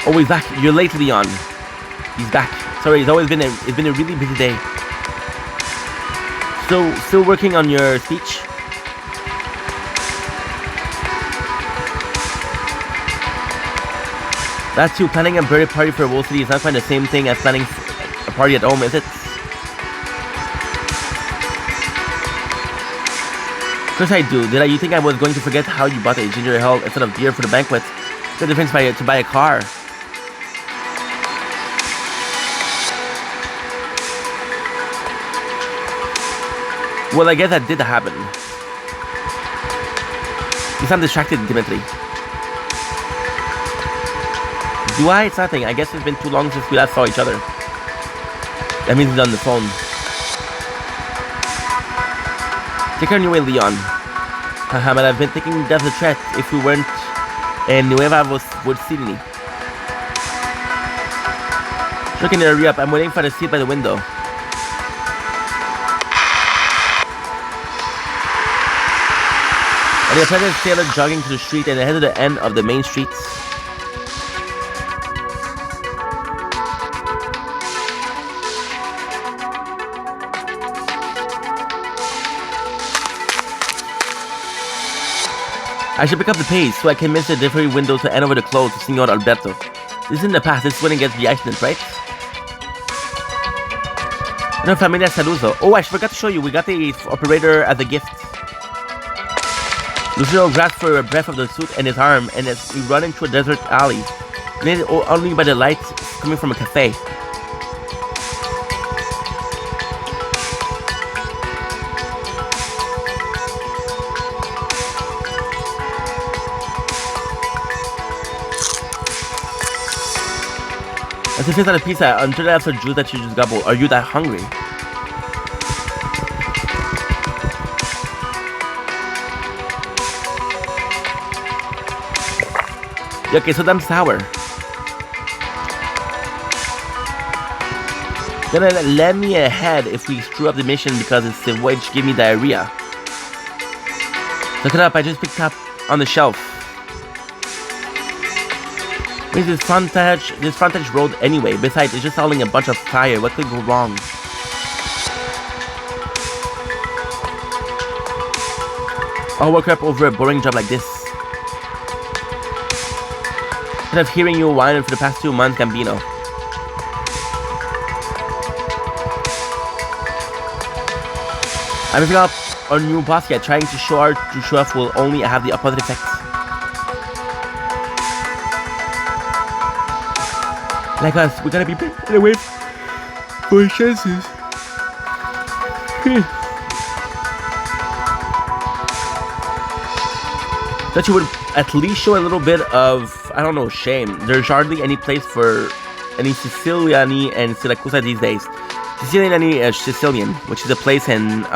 Oh, he's back. You're late, Leon. He's back. Sorry, it's been a really busy day. So, still working on your speech? That's you planning a birthday party for Wall City is not quite the same thing as planning a party at home, is it? Of course I do. You think I was going to forget how you bought a ginger ale instead of beer for the banquet? It's the difference to buy a car. Well, I guess that did happen. You sound distracted, Dimitri. Do I? It's nothing. I guess it's been too long since we last saw each other. That means he's on the phone. Take care on your way, Leon. Haha, but I've been thinking that's a threat if we weren't in Nueva would see me. Sure, can you hurry up? I'm waiting for the seat by the window. And the apprentice sailor jogging to the street and head to the end of the main streets. I should pick up the pace so I can miss the delivery window to hand over the clothes to Signor Alberto. This is in the past, this is when it gets the accident, right? No, familia saludo. Oh, I forgot to show you, we got the operator as a gift. Lucio grasps for a breath of the suit in his arm and as we run into a desert alley, lit only by the lights coming from a cafe. As if it's not a pizza, I'm sure that's a juice that you just gobble. Are you that hungry? Okay, so damn sour. Gonna let me ahead if we screw up the mission because it's the wedge give me diarrhea. Look it up, I just picked up on the shelf. Where's this frontage road anyway? Besides, it's just hauling a bunch of tire. What could go wrong? I'll work up over a boring job like this. Instead of hearing you whine for the past 2 months, Gambino. I'm picking up our new boss yet, trying to show off will only have the opposite effect. Like us, we gotta be in away for chances. That you would at least show a little bit of, I don't know, shame. There's hardly any place for any Siciliani and Siracusa these days. Siciliani is Sicilian, which is a place in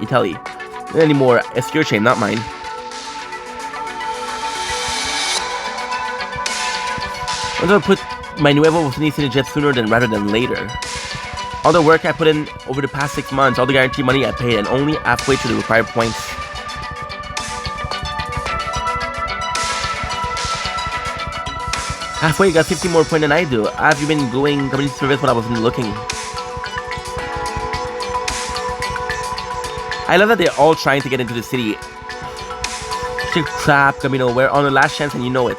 Italy. Not anymore, it's your shame, not mine. I'm gonna put my Nuevo City jet sooner rather than later. All the work I put in over the past 6 months, all the guarantee money I paid, and only halfway to the required points. Halfway, you got 50 more points than I do. Have you been doing community service when I wasn't looking? I love that they're all trying to get into the city. Shit crap, Camino, we're on the last chance and you know it.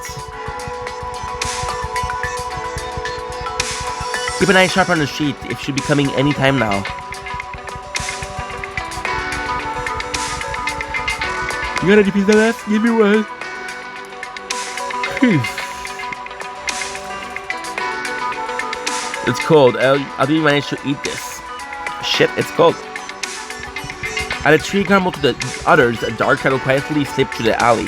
Keep an eye sharp on the street, it should be coming anytime now. You got any pizza left? Give me one. It's cold. How do you manage to eat this? Shit, it's cold. At a tree crumble to the others, a dark shadow quietly slipped through the alley.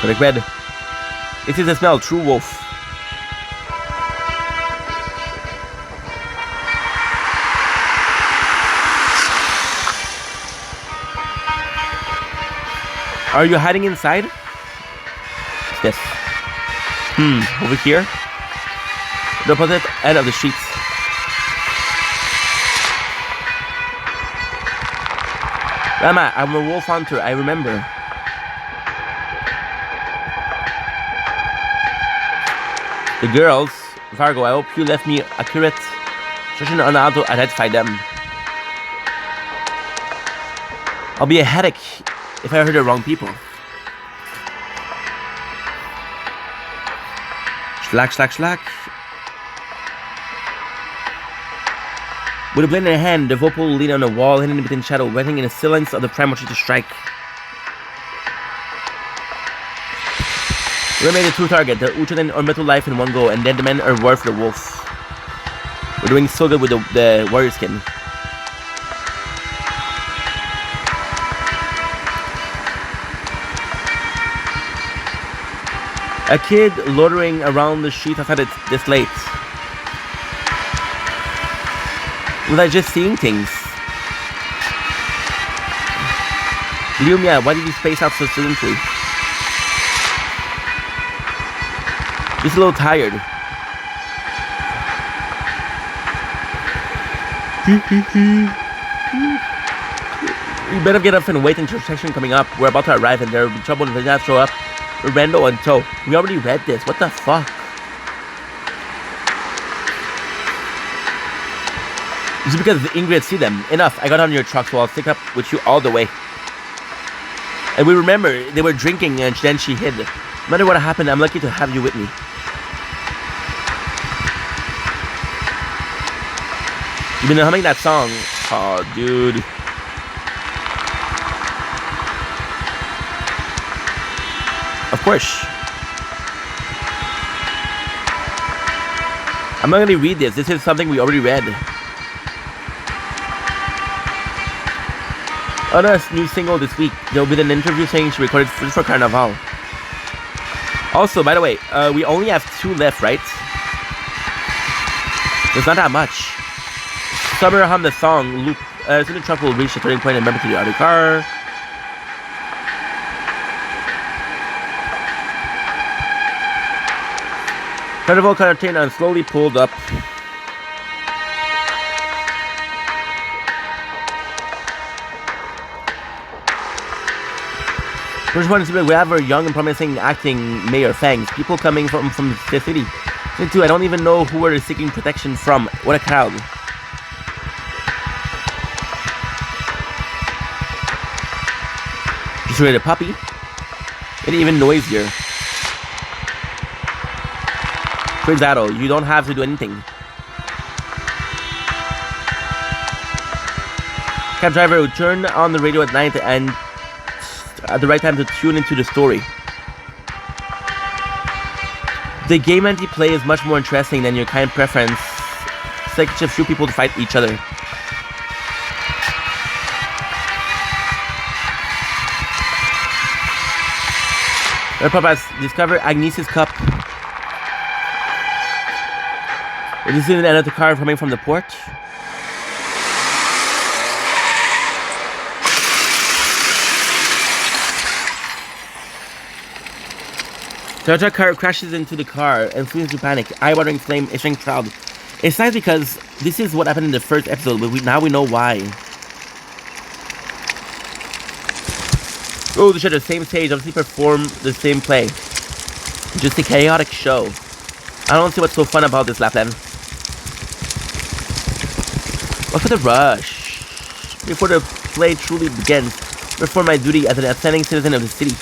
Correct red. This is the smell, true wolf. Are you hiding inside? What's this? Over here? The opposite end of the streets. Grandma, I'm a wolf hunter, I remember. The girls, Fargo, I hope you left me accurate instruction on how to identify them. I'll be a headache if I heard the wrong people. Slack, slack, slack. With a blade in her hand, the Vocal leaned on the wall, hidden within shadow, waiting in the silence of the primal tree to strike. We made a true target, the Uchoden or metal life in one go, and then the men are war for the wolf. We're doing so good with the warrior skin. A kid loitering around the street outside this late. Was I just seeing things? Lumia, why did you space out so suddenly? Just a little tired. You better get up and wait until section coming up. We're about to arrive and there will be trouble if they not show up. We're Rando and tow. We already read this. What the fuck? Just because Ingrid see them. Enough. I got on your truck, so I'll stick up with you all the way. And we remember they were drinking and then she hid. No matter what happened, I'm lucky to have you with me. You've been humming that song. Oh, dude. Of course. I'm not gonna read this. This is something we already read. On a new single this week, there will be an interview saying she recorded just for Carnival. Also, by the way, we only have 2 left, right? There's not that much. Summer hum the song. Loop. Soon the truck will reach the turning point and remember to the other car. Carnival contained and slowly pulled up. First one is we have a young and promising acting Mayor Fangs. People coming from the city. And 2, I don't even know who we're seeking protection from. What a crowd. Just read a puppy. Made it even noisier. Quizzato, you don't have to do anything. Cab driver who turned on the radio at night and at the right time to tune into the story. The game anti-play is much more interesting than your kind preference. It's like just a few people to fight each other. Our papas discover Agnes's cup. This is another car coming from the port. Toyota car crashes into the car and flees into panic. Eye-watering flame, issuing cloud. It's nice because this is what happened in the first episode, but now we know why. Oh, they share the same stage, obviously perform the same play. Just a chaotic show. I don't see what's so fun about this, Lapland. What's for the rush? Before the play truly begins, perform my duty as an outstanding citizen of the city.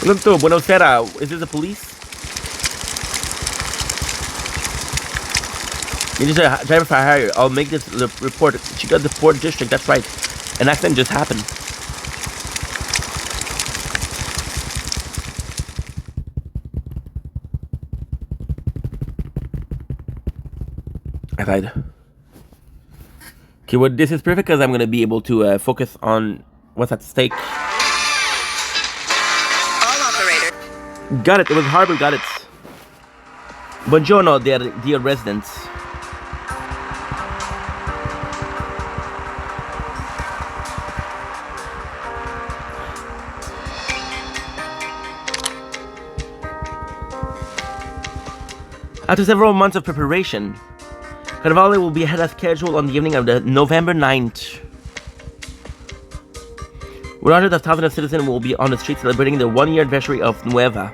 Look to Buenosera, is this the police? You just a driver for hire. I'll make this report. She got the port district, that's right. An accident just happened. I died. Okay, well, this is perfect because I'm going to be able to focus on what's at stake. Got it. It was Harbor. Got it. Buongiorno, dear residents. After several months of preparation, Carnivale will be ahead of schedule on the evening of the November 9th. Where hundreds of thousands of citizens will be on the street celebrating the one-year anniversary of Nueva.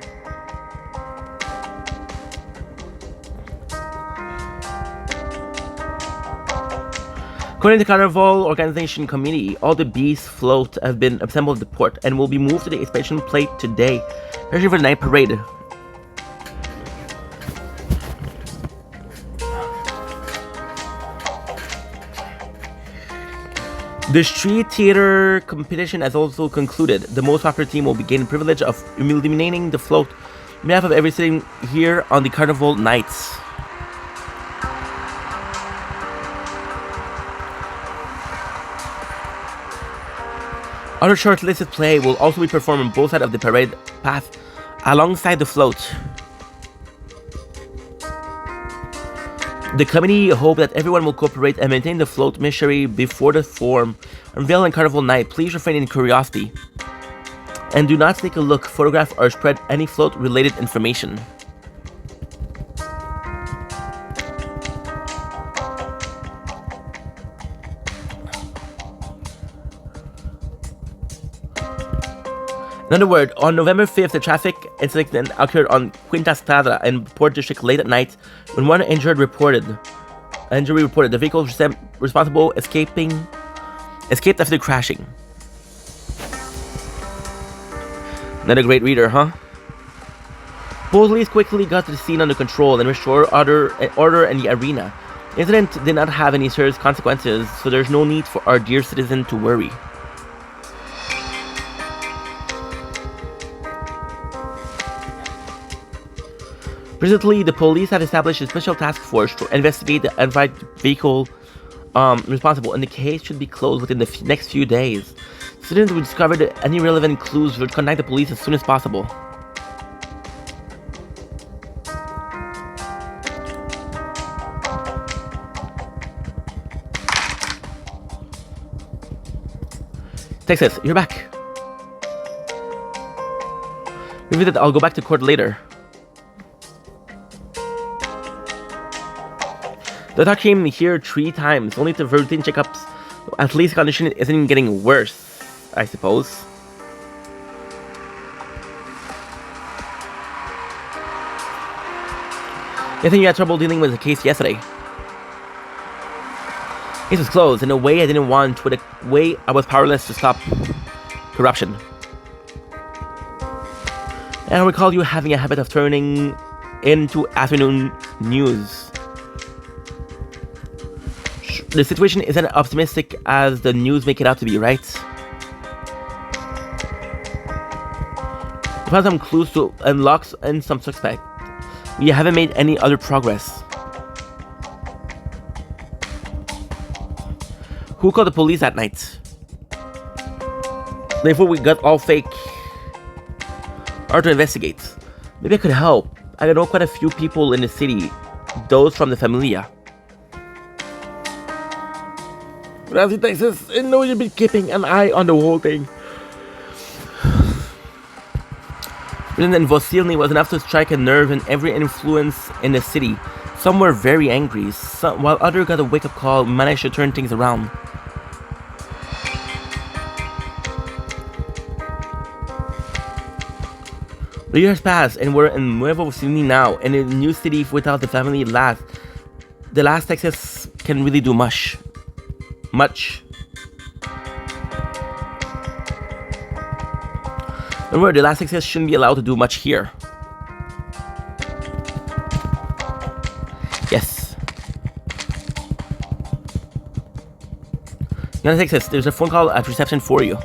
According to the Carnival Organization Committee, all the beast floats have been assembled at the port and will be moved to the expansion plate today, especially for the night parade. The street theater competition has also concluded. The most popular team will gain the privilege of illuminating the float on behalf of every city here on the Carnival nights. Other short-listed play will also be performed on both sides of the parade path alongside the float. The committee hope that everyone will cooperate and maintain the float mystery before the form unveiled on Carnival night. Please refrain in curiosity and do not take a look, photograph, or spread any float-related information. In other words, on November 5th, a traffic incident occurred on Quinta Strada in Port District late at night when one injury reported. The vehicle responsible escaped after crashing. Not a great reader, huh? Police quickly got the scene under control and restored order in the arena. The incident did not have any serious consequences, so there's no need for our dear citizen to worry. Presently, the police have established a special task force to investigate the unidentified vehicle responsible, and the case should be closed within the next few days. Students who discovered any relevant clues would contact the police as soon as possible. Texas, you're back. Maybe I'll go back to court later. The doctor came here 3 times, only to routine checkups. At least the condition isn't getting worse, I suppose. I think you had trouble dealing with the case yesterday. The case was closed in a way I didn't want, with a way I was powerless to stop corruption. And I recall you having a habit of turning into afternoon news. The situation isn't as optimistic as the news make it out to be, right? We found some clues to unlock and some suspect. We haven't made any other progress. Who called the police that night? Therefore, we got all fake. Or to investigate. Maybe I could help. I know quite a few people in the city. Those from the Familia. Gracias, Texas. I know you've been keeping an eye on the whole thing. President Vosilny was enough to strike a nerve in every influence in the city. Some were very angry, while others got a wake-up call and managed to turn things around. The years passed, and we're in Nueva Vosilny now, in a new city without the family last. The last Texas can really do much. Remember, the last Texas shouldn't be allowed to do much here. Yes. United Texas, there's a phone call at reception for you.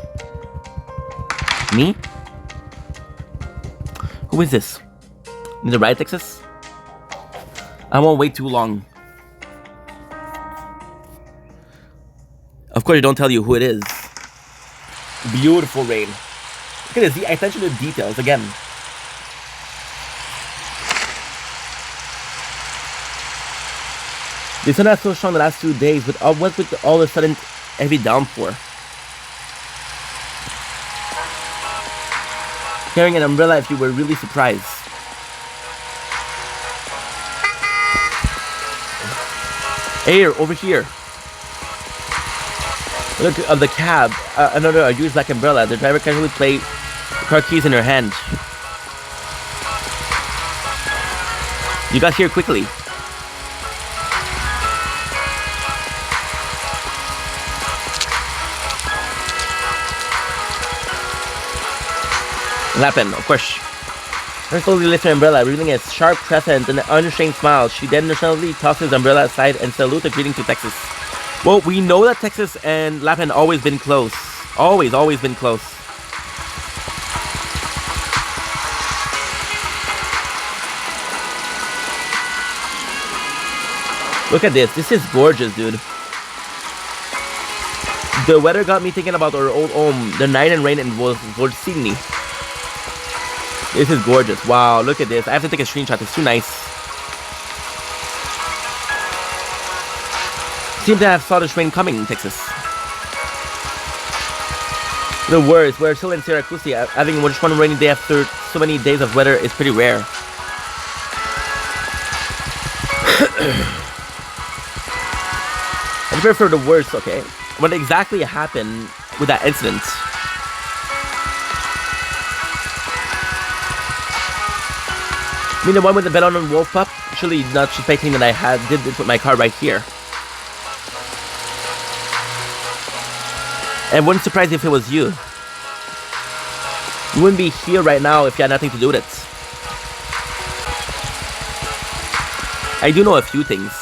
Me? Who is this? In the right, Texas? I won't wait too long. Of course, I don't tell you who it is. Beautiful rain. Look at this, the attention to details again. The sun has so strong the last 2 days, but what with all of a sudden heavy downpour? Carrying an umbrella if you were really surprised. Here, over here. Look of the cab. Another used black umbrella. The driver casually played the car keys in her hand. You got here quickly. Lappin, of course. Her slowly lifts her umbrella, revealing a sharp crescent and an unrestrained smile. She then nonchalantly tosses the umbrella aside and salutes a greeting to Texas. Well, we know that Texas and Lappin always been close. Always been close. Look at this. This is gorgeous, dude. The weather got me thinking about our old home. The night and rain was Sydney. This is gorgeous. Wow, look at this. I have to take a screenshot. It's too nice. Seem to have saw this rain coming in Texas. The worst. We're still in Syracuse. Having just one rainy day after so many days of weather is pretty rare. I prepare for the worst, okay? What exactly happened with that incident? I mean, the one with the balloon and wolf pup? Surely not suspecting that I did this with my car right here. And wouldn't surprise if it was you. You wouldn't be here right now if you had nothing to do with it. I do know a few things.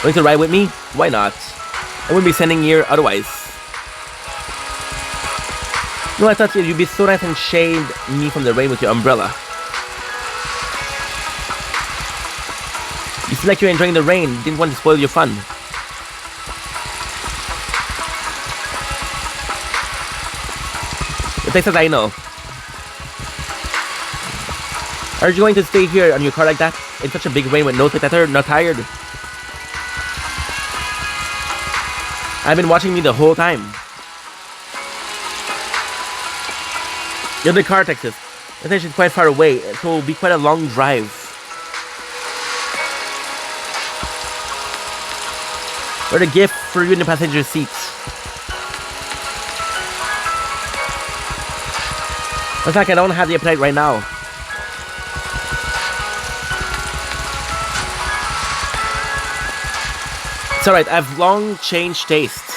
Going to ride with me? Why not? I wouldn't be sending here otherwise. No, I thought you'd be so nice and shade me from the rain with your umbrella. You seem like you're enjoying the rain. Didn't want to spoil your fun. The Texas I know. Are you going to stay here on your car like that? In such a big rain with no spectator? Not tired? I've been watching me the whole time. You're in the car, Texas. The station is quite far away, so it'll be quite a long drive. Or a gift for you in the passenger seat. In fact, I don't have the appetite right now. It's alright, I've long changed tastes.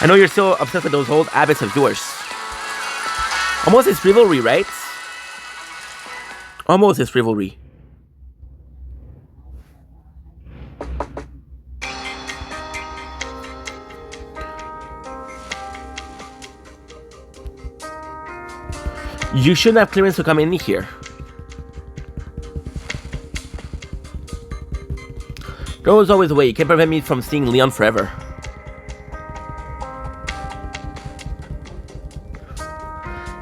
I know you're still obsessed with those old habits of yours. Almost is frivolry, right? Almost is frivolry. You shouldn't have clearance to come in here. There was always a way. You can't prevent me from seeing Leon forever.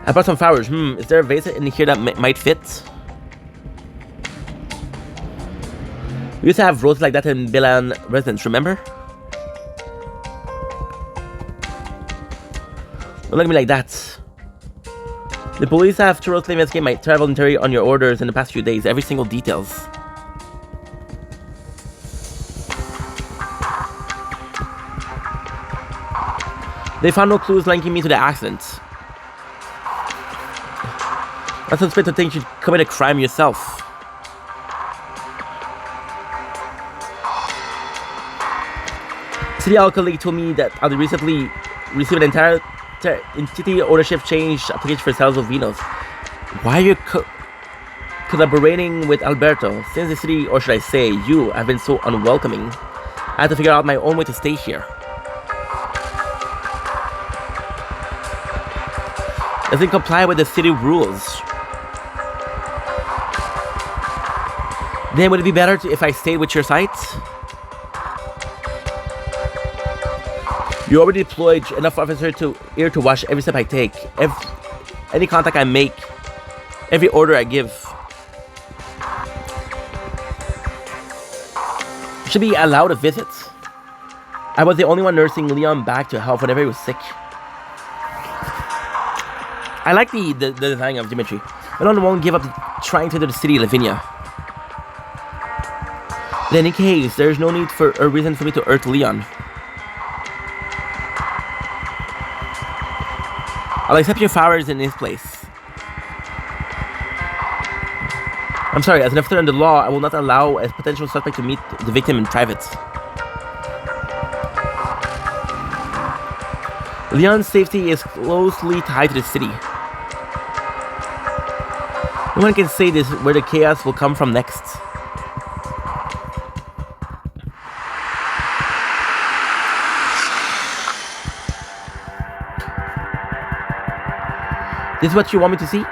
I brought some flowers. Is there a vase in here that might fit? We used to have roses like that in Bilan residence, remember? Don't look at me like that. The police have thoroughly investigated my travel inventory on your orders in the past few days. Every single details. They found no clues linking me to the accident. I suspect to think you commit a crime yourself. City Hall colleague told me that I recently received an entire entity ownership change application for sales of Venus. Why are you collaborating with Alberto? Since the city, or should I say you, have been so unwelcoming, I had to figure out my own way to stay here. Doesn't comply with the city rules. Then would it be better if I stayed with your site? You already deployed enough officers here to watch every step I take, any contact I make, every order I give. You should be allowed to visit. I was the only one nursing Leon back to health whenever he was sick. I like the design of Dimitri. Melon won't give up trying to enter the city, Lavinia. In any case, there is no need for a reason for me to hurt Leon. I'll accept your flowers in his place. I'm sorry, as an officer under the law, I will not allow a potential suspect to meet the victim in private. Leon's safety is closely tied to the city. No one can say this where the chaos will come from next. This is what you want me to see?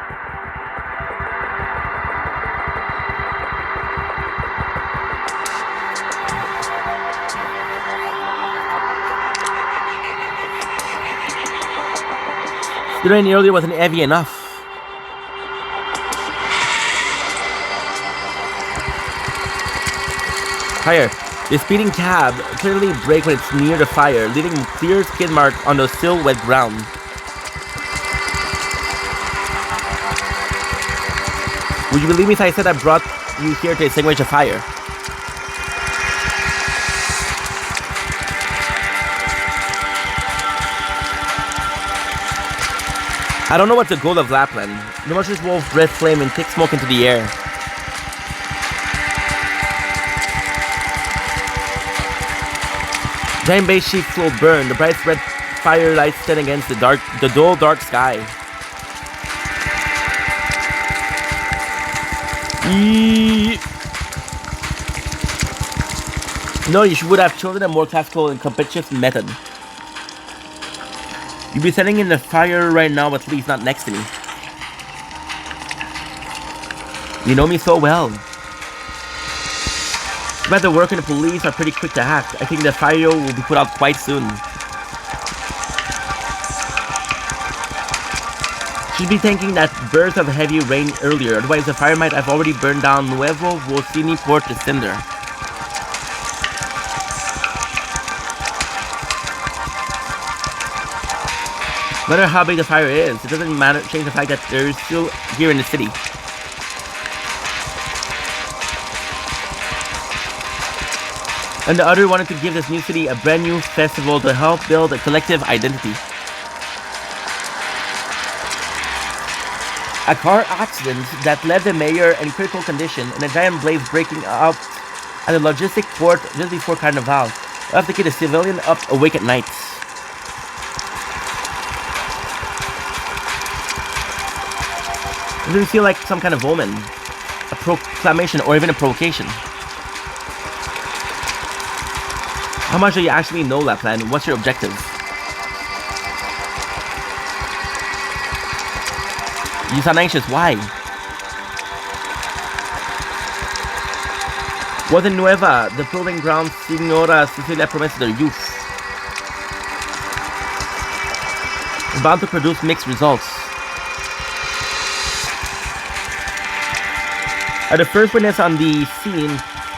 The rain earlier wasn't heavy enough. Fire. The speeding cab clearly brakes when it's near the fire, leaving clear skid marks on the still wet ground. Would you believe me if I said I brought you here to extinguish a fire? I don't know what's the goal of Lapland. The monstrous wolf breath flame and thick smoke into the air. Giant base sheet will burn. The bright red firelight stand against the dull dark sky. No, you would have chosen a more classical and competitive method. You'd be standing in the fire right now, at least not next to me. You know me so well. But the work and the police are pretty quick to act. I think the fire will be put out quite soon. Should be thanking that burst of heavy rain earlier, otherwise the fire might have already burned down Nuevo Vocini Port to cinder. No matter how big the fire is, it doesn't change the fact that they're still here in the city. And the other wanted to give this new city a brand new festival to help build a collective identity. A car accident that left the mayor in critical condition and a giant blaze breaking out at a logistic port just before Carnival will have to keep a civilian up awake at night. It doesn't feel like some kind of omen, a proclamation, or even a provocation. How much do you actually know, Lapland? What's your objective? You sound anxious. Why? Wasn't Nueva the proving ground Signora Cecilia promised to their youth? It's bound to produce mixed results. As the first witness on the scene,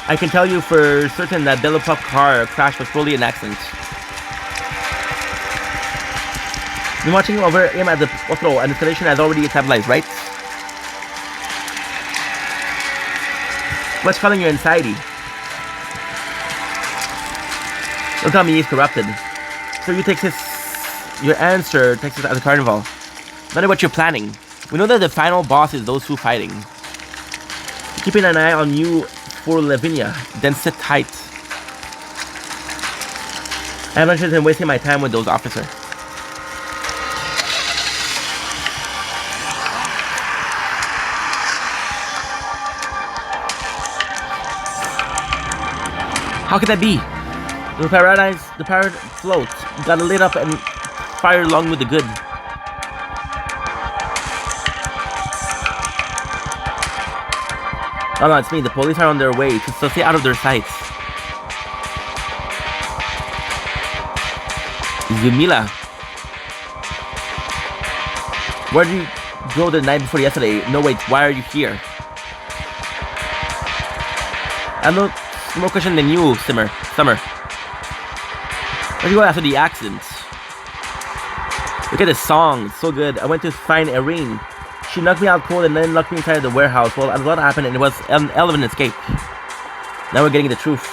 I can tell you for certain that Delopop car crash was fully an accident. Been watching over him at the hospital and the situation has already stabilized, right? What's causing your anxiety? Don't tell me he's corrupted. So you take your answer takes us at the carnival. Not what you're planning. We know that the final boss is those two fighting. Keeping an eye on you for Lavinia, then sit tight. I have no interest in wasting my time with those officers. How could that be? The parrot float got lit up and fired along with the good. Oh no, it's me. The police are on their way to stay out of their sights. Yumila. Where did you go the night before yesterday? No wait, why are you here? I'm no more question than you, Summer. Where did you go after the accident? Look at this song, it's so good. I went to find Irene. She knocked me out cold and then locked me inside the warehouse. Well, a lot happened and it was an element escape. Now we're getting the truth.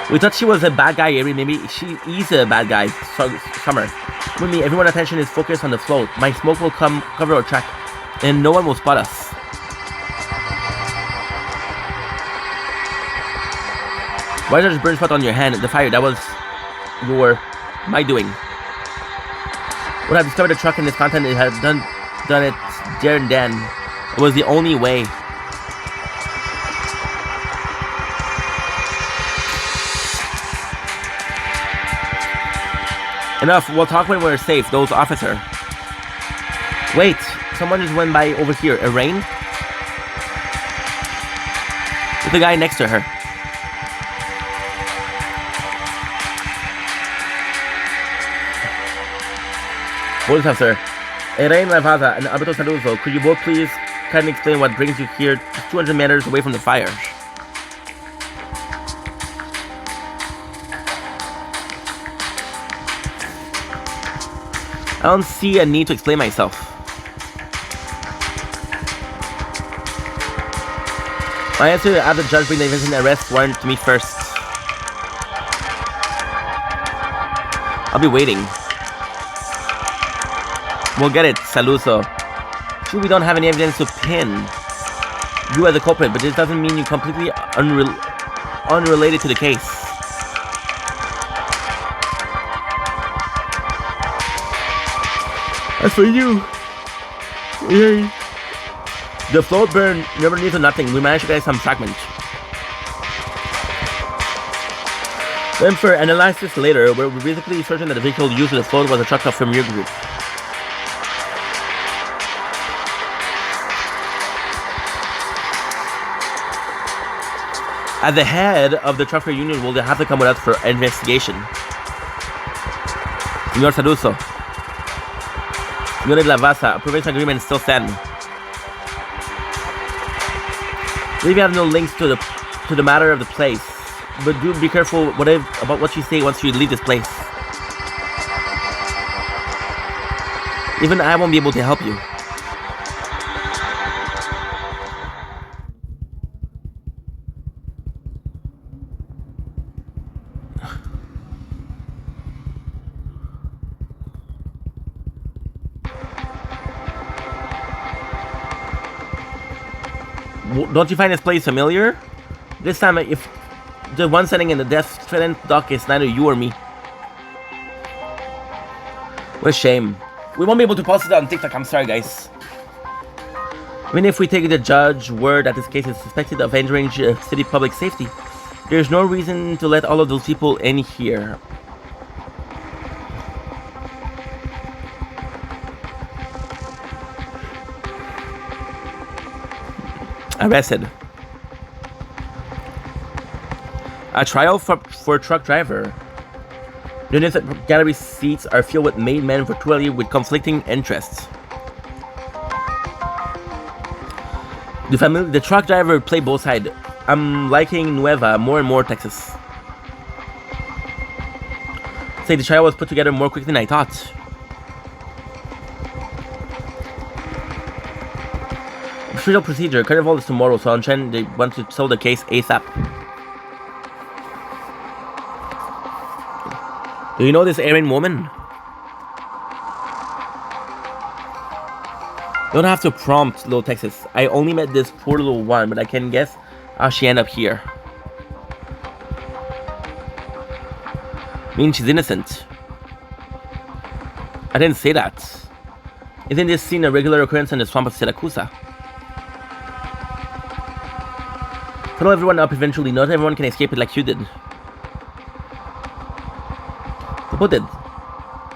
We thought she was a bad guy, Avery. Maybe she is a bad guy, Summer. With me, everyone's attention is focused on the float. My smoke will cover our track, and no one will spot us. Why is there a burn spot on your hand? The fire, that was my doing. When I discovered the truck and its content, it had done it there and then. It was the only way. Enough, we'll talk when we're safe, those officer. Wait, someone just went by over here. A rain? With the guy next to her. Police officer. Elaine Lavazza and Alberto Saluzzo, could you both please kindly explain what brings you here 200 meters away from the fire? I don't see a need to explain myself. I have to have the judge bring the Vincent arrest warrant to me first. I'll be waiting. We'll get it, Saluzzo. Sure, we don't have any evidence to pin you as a culprit, but this doesn't mean you're completely unrelated to the case. As for you, the float burn never needs to nothing. We managed to get some fragments. Then for analysis later, we're basically certain that the vehicle used in the float was a truck from your group. At the head of the trucker union will have to come with us for investigation. Senor Saluzzo. Senor Lavazza, a provincial agreement still standing. We have no links to the matter of the place, but do be careful about what you say once you leave this place. Even I won't be able to help you. Don't you find this place familiar? This time, if the one sitting in the death threatened dock is neither you or me. What a shame. We won't be able to post it on TikTok, I'm sorry guys. Even if we take the judge's word that this case is suspected of endangering city public safety, there's no reason to let all of those people in here. Arrested. A trial for a truck driver. The units at gallery seats are filled with made men virtually with conflicting interests. The truck driver played both sides. I'm liking Nueva more and more Texas. Say the trial was put together more quick than I thought. Procedural procedure. Carnival is tomorrow, so on Chen they want to solve the case ASAP. Do you know this Aryan woman? Don't have to prompt little Texas. I only met this poor little one, but I can guess how she ended up here. Means she's innocent. I didn't say that. Isn't this scene a regular occurrence in the swamp of Siracusa? Follow everyone up eventually. Not everyone can escape it like you did. Who did?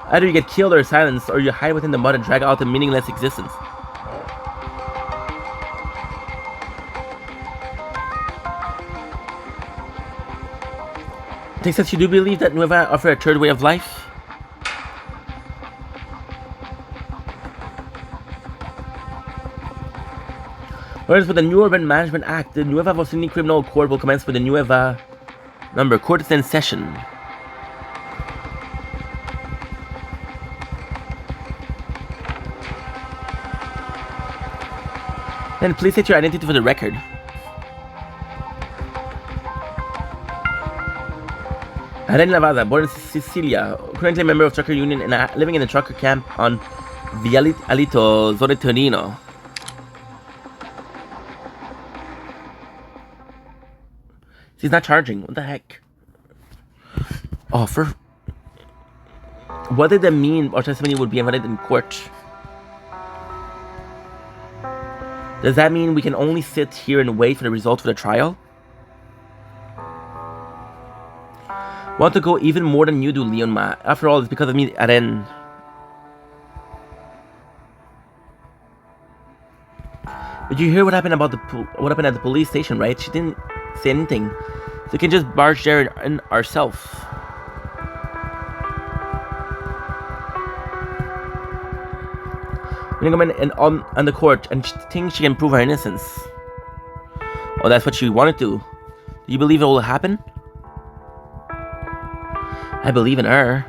Either you get killed or silenced, or you hide within the mud and drag out a meaningless existence. Texas, you do believe that Nueva offered a third way of life? Whereas with the New Urban Management Act, the Nueva Vicinity Criminal Court will commence with the Nueva court is in session. Then please state your identity for the record. Aren Lavada, born in Sicilia, currently a member of trucker union and living in a trucker camp on Viale Alito, Zone Torino. She's not charging. What the heck? Oh, what did that mean? Our testimony would be invited in court. Does that mean we can only sit here and wait for the results of the trial? Want to go even more than you do, Leon Ma. After all, it's because of me, Aren. Did you hear what happened at the police station, right? She didn't say anything. So we can just barge there in ourselves. We're gonna come in on the court and she thinks she can prove her innocence. Oh, that's what she wanted to. Do you believe it will happen? I believe in her.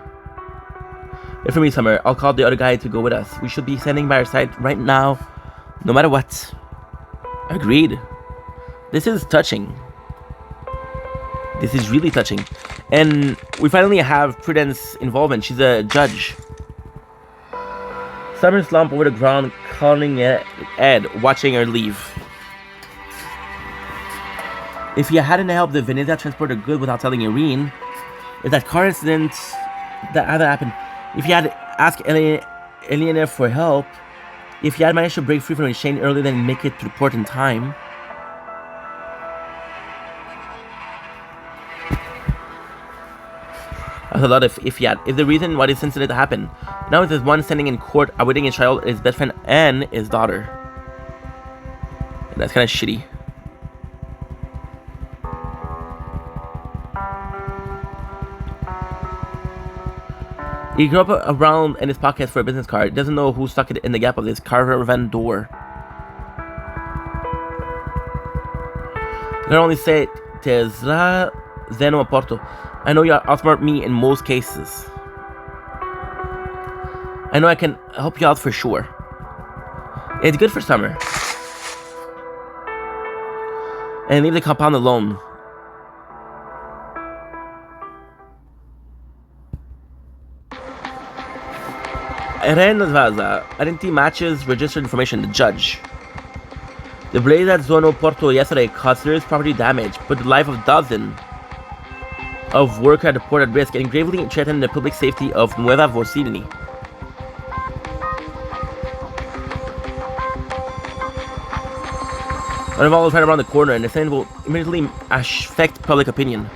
Wait for me, Summer. I'll call the other guy to go with us. We should be standing by our side right now, no matter what. Agreed. This is touching. This is really touching. And we finally have Prudence involvement. She's a judge. Summer slumped over the ground, calling Ed, watching her leave. If you hadn't helped the Venezia transport her good without telling Irene, if that car incident that had happened, if you had asked Elena for help, if you had managed to break free from Shane earlier than make it to the port in time. That's a lot of if the reason why this incident happened. Now there's one standing in court awaiting his trial, his best friend and his daughter. And that's kind of shitty. He grew up around in his pockets for a business card. Doesn't know who stuck it in the gap of his caravan door. I can only say Tesla Zeno Porto. I know you outsmart me in most cases. I know I can help you out for sure. It's good for Summer. And leave the compound alone. Eren Vaza, identity matches registered information, the judge. The blaze at Zono Porto yesterday caused serious property damage, put the life of dozens of workers at the port at risk, and gravely threatened the public safety of Nueva Vorcini. One of all was right around the corner, and the incident will immediately affect public opinion.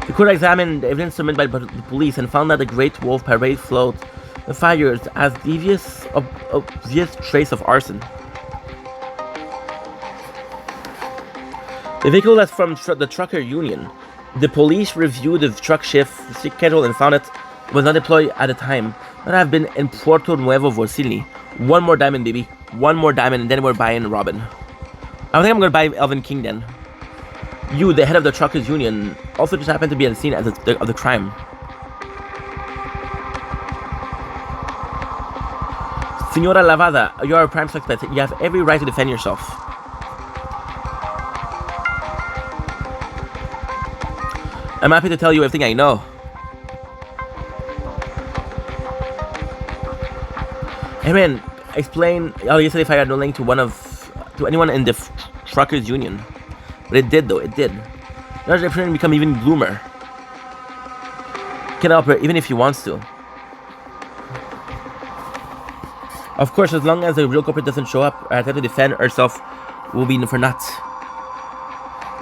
The court examined the evidence submitted by the police and found that the Great Wolf Parade float the fires as obvious trace of arson. The vehicle that's from the trucker union. The police reviewed the truck shift schedule and found it was not deployed at the time. That have been in Puerto Nuevo Vorcini. One more diamond, baby. One more diamond, and then we're buying Robin. I think I'm gonna buy Elvin King then. You, the head of the truckers union, also just happened to be at the scene of the crime. Senora Lavada, you are a prime suspect. You have every right to defend yourself. I'm happy to tell you everything I know. Hey man, explain. Oh, yesterday if I had no link to anyone in the truckers union, but it did though. It did. Now the difference become even gloomer. Can't help her, even if he wants to. Of course, as long as the real culprit doesn't show up, or attempt to defend herself, will be for nuts.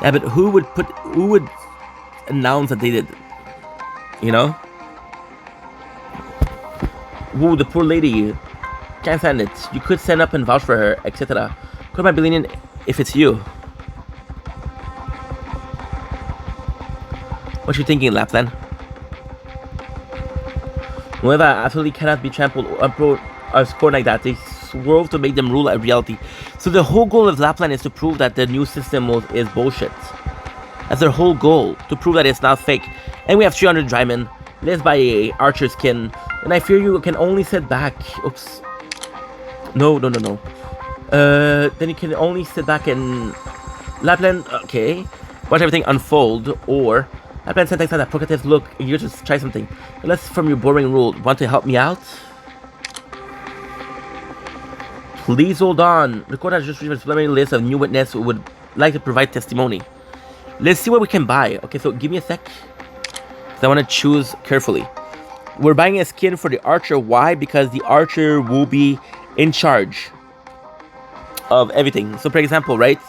Yeah, but who would announce that they did? You know? Woo, the poor lady. Can't stand it. You could stand up and vouch for her, etc. Could my believing if it's you? What you thinking, Lapland? Nueva absolutely cannot be trampled or scored like that. They swerve to make them rule a reality. So the whole goal of Lapland is to prove that the new system is bullshit. That's their whole goal, to prove that it's not fake. And we have 300 Drymen. Let's buy a archer skin, and I fear you can only sit back. Oops. No. Then you can only sit back and Lapland. Okay, watch everything unfold, or Lapland syntax had that provocative look. You just try something. Unless from your boring rule, want to help me out? Please hold on. The court has just received a preliminary list of new witnesses who would like to provide testimony. Let's see what we can buy. Okay, so give me a sec. Because I want to choose carefully. We're buying a skin for the archer. Why? Because the archer will be in charge of everything. So for example, right?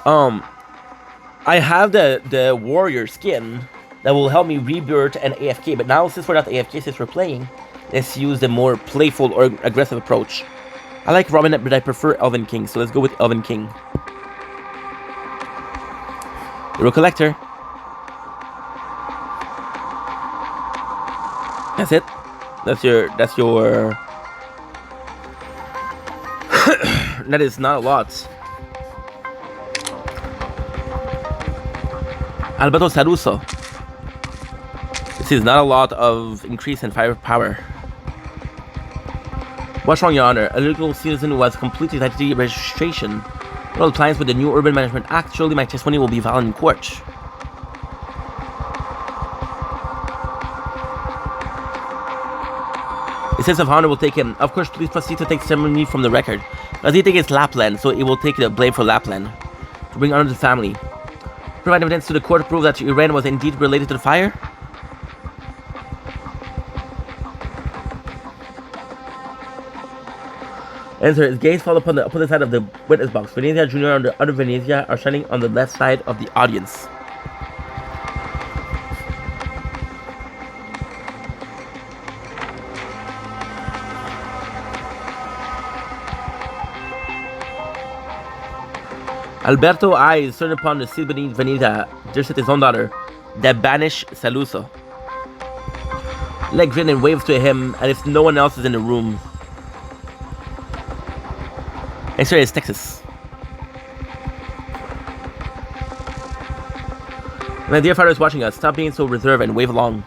I have the warrior skin that will help me rebirth and AFK. But now since we're not AFK, since we're playing, let's use the more playful or aggressive approach. I like Robin, but I prefer Elven King, so let's go with Elven King. Hero Collector. That's it. That's your that is not a lot. Alberto Saruso. This is not a lot of increase in firepower. What's wrong, Your Honor? A legal citizen who has completed identity registration. Well, compliance with the new Urban Management Act, surely my testimony will be valid in court. A sense of honor will take him. Of course, please proceed to take ceremony from the record. As he think it's Lapland, so it will take the blame for Lapland. To bring honor to the family. Provide evidence to the court to prove that Iran was indeed related to the fire. Enter. His gaze fall upon the opposite side of the witness box. Venezia Jr. and the other Venezia are standing on the left side of the audience. Alberto eyes turn upon the seat beneath Venezia. There sits his own daughter, the banished Saluso. Leg grin and waves to him as if no one else is in the room. Next area is Texas. My dear father is watching us. Stop being so reserved and wave along.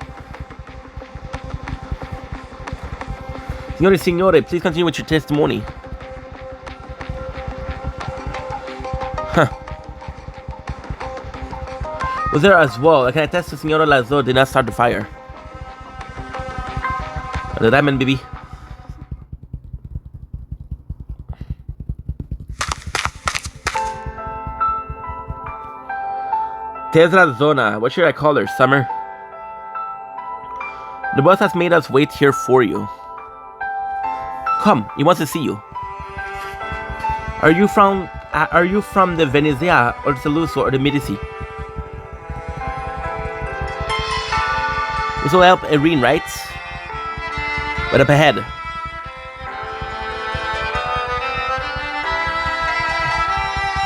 Signore, please continue with your testimony. Huh. Was there as well? I can attest to Signora Lazo did not start the fire. The diamond, baby. Tesla Zona, what should I call her? Summer? The boss has made us wait here for you. Come, he wants to see you. Are you from the Venezia or the Saluso or the Medici? This will help Irene, right? But up ahead.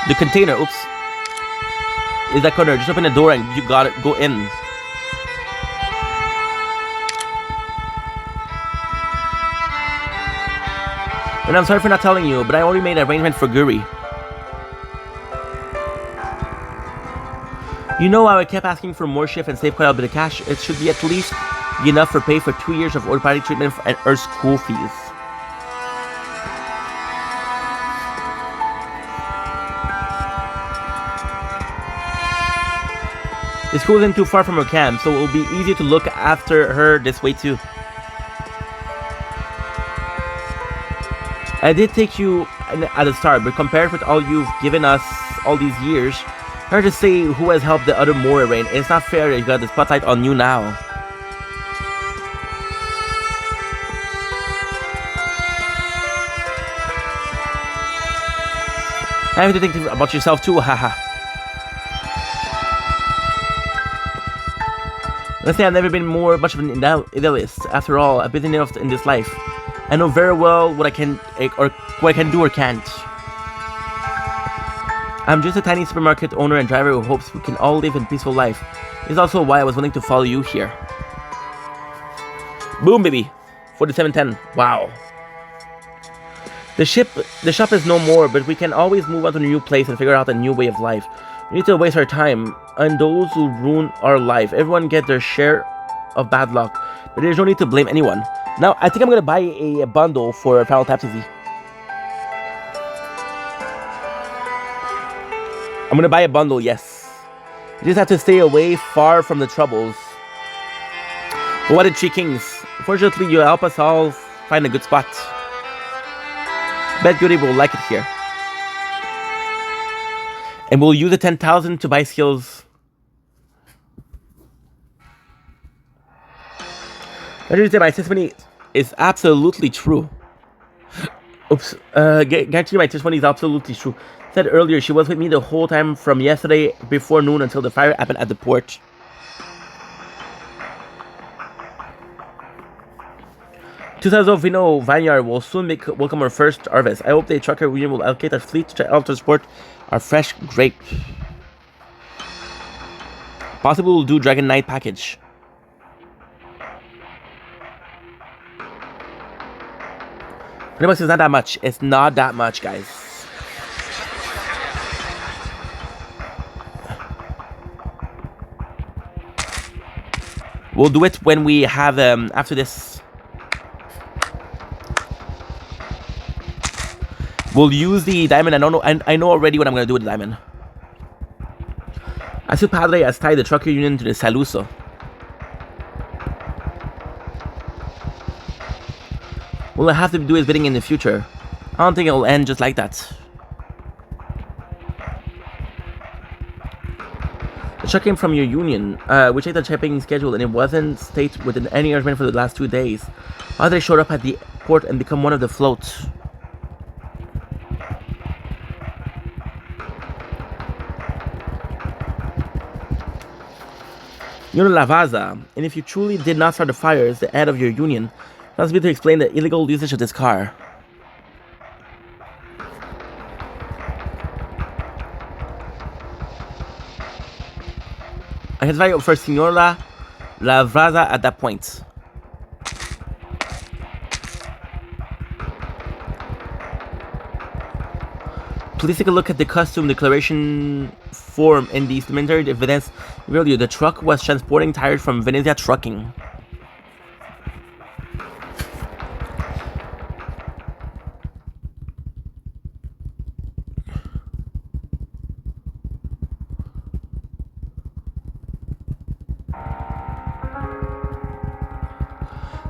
The container, oops. Is that corner? Just open the door and you got it. Go in. And I'm sorry for not telling you, but I already made an arrangement for Guri. You know how I kept asking for more shift and save quite a bit of cash? It should be at least be enough for pay for 2 years of orthopedic treatment and her school fees. The school isn't too far from her camp, so it will be easy to look after her this way too. I did take you at the start, but compared with all you've given us all these years, hard to say who has helped the other more, Rain. It's not fair that you got the spotlight on you now. I have to think about yourself too, haha. Let's say I've never been much of an idealist. After all, I've been enough in this life. I know very well what I can do or can't. I'm just a tiny supermarket owner and driver who hopes we can all live a peaceful life. It's also why I was willing to follow you here. Boom, baby. 4710. Wow. The shop is no more, but we can always move on to a new place and figure out a new way of life. We need to waste our time on those who ruin our life. Everyone get their share of bad luck, but there's no need to blame anyone. Now, I think I'm gonna buy a bundle for Final Taptasy. I'm gonna buy a bundle, yes. You just have to stay away far from the troubles. But what did Three Kings? Fortunately, you help us all find a good spot. Bet Goody will like it here. And we'll use the 10,000 to buy skills. My testimony is absolutely true. Oops. Guarantee my testimony is absolutely true. Said earlier, she was with me the whole time from yesterday before noon until the fire happened at the port. Tusazo Vino Vineyard will soon welcome our first harvest. I hope the trucker union will allocate a fleet to help transport our fresh grape. Possibly we'll do Dragon Knight package. $20 is not that much. It's not that much, guys. We'll do it when we have after this. We'll use the diamond. I know already what I'm gonna do with the diamond. Asu Padre has tied the trucker union to the Saluso. We'll have to do his bidding in the future. I don't think it'll end just like that. The check came from your union. We checked the shipping schedule and it wasn't stated within any arrangement for the last 2 days. Padre showed up at the port and become one of the floats. Union Lavaza, and if you truly did not start the fires, the head of your union, must be to explain the illegal usage of this car. I can try for Signora Lavaza at that point. Please take a look at the costume declaration form in the supplementary evidence. Earlier, the truck was transporting tires from Venezia Trucking.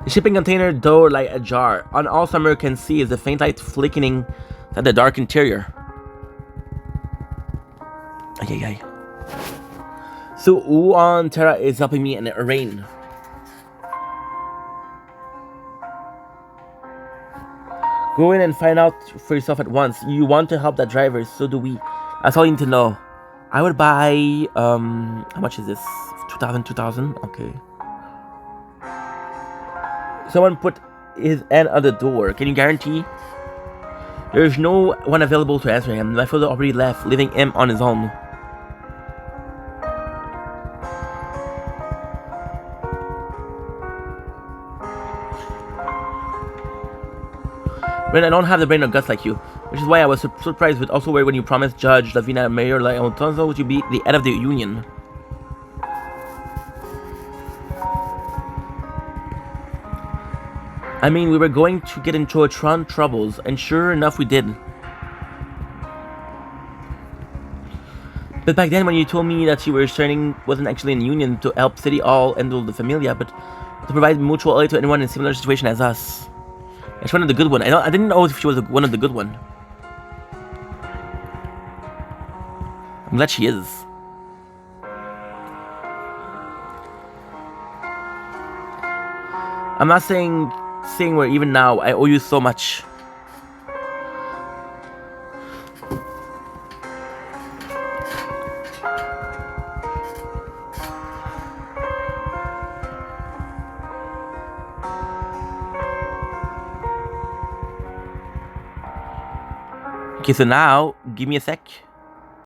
The shipping container door light ajar. On all summer can see is the faint light flickering at the dark interior. Ay. So Uan Terra is helping me in the rain. Go in and find out for yourself at once. You want to help that driver, so do we. That's all you need to know. I would buy how much is this? 2,000? Okay. Someone put his hand on the door. Can you guarantee? There is no one available to answer him. My father already left, leaving him on his own. But I don't have the brain or guts like you, which is why I was surprised, but also worried when you promised Judge Lavina and Mayor Leontonzo would you be the head of the union. I mean, we were going to get into a ton of troubles, and sure enough we did. But back then when you told me that you were starting, wasn't actually in the union to help City Hall handle the Familia, but to provide mutual aid to anyone in a similar situation as us. It's one of the good one. I didn't know if she was one of the good one. I'm glad she is. I'm not saying we're even now. I owe you so much. Okay, so now, give me a sec.